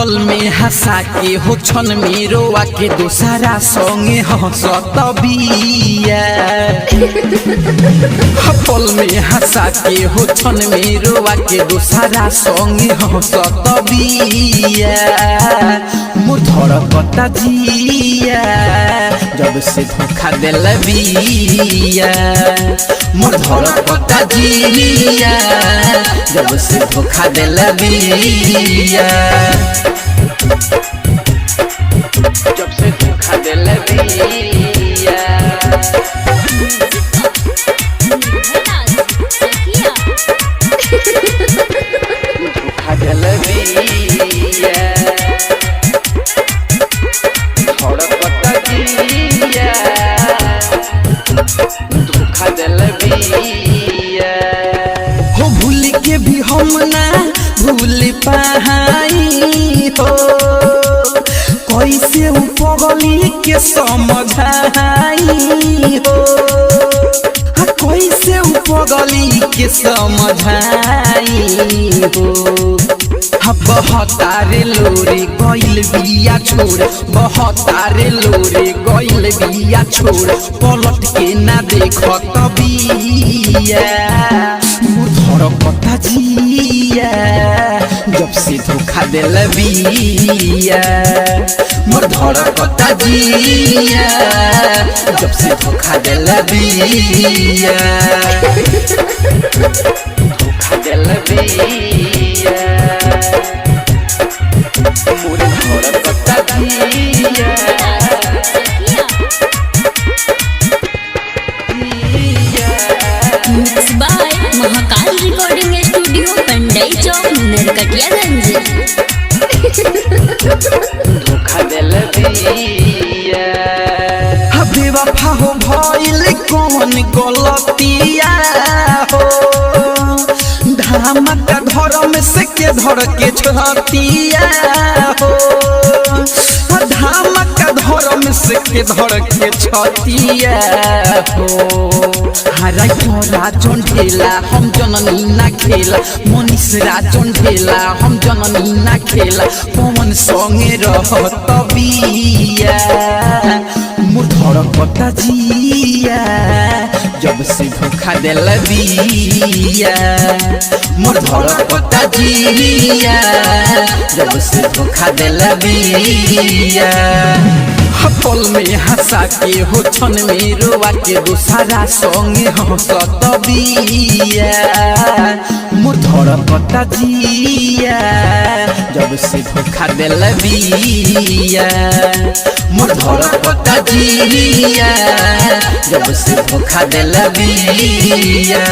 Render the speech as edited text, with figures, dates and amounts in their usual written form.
पल में हंसा के हो छन में रोआ के दूसरा संगे हंसत बिया। पल में हंसा के हो छन में रोआ के दूसरा संगे हंसत बिया। मोर धड़कता जिया जब से धोखा दिल बिया। मोर धड़कता जिया जब से धोखा दिल बिया। जब से धोखा दिल बिया। धोखा दिल बिया। धड़कता जिया धोखा दिल बिया। हो भूल के भी हम ना भूल पाई हो। कैसे पगली के समझाई हो। कैसे पगली के समझाई हो। बहतारे लोरे गइल बिया छोड़। बहतारे लोरे गइल बिया छोड़। पलट के ना देखत बिया। मोर धड़कता जिया जब से धोखा दिल बिया। मोर धड़कता जिया जब से धोखा दिल बिया। धोखा दिल बिया। मोर धड़कता जिया। Mix by Mahakal recording studio Pandai Chowk Narkatiaganj. धोखा दिल बिया। बेवफा हो भइल कौन गलतिया हो। धमाका धर्म से के धर के छतिया हो। धमाका धर्म से के धर के छतिया हो। हरा राजन ढेला हम जननी ना खेला। मनीष राजन ढेला हम जननी ना खेला। पवन संगे रहत बिया। मोर धड़कता जिया जब से धोखा दिल बिया। मोर धड़कता जिया जब से धोखा दिल बिया। पल में हंसा के हो छन में रोआ के दूसरा संगे हंसत बिया। मोर धड़कता जिया जब से धोखा दिल बिया। मोर धड़कता जिया जब से धोखा दिल बिया।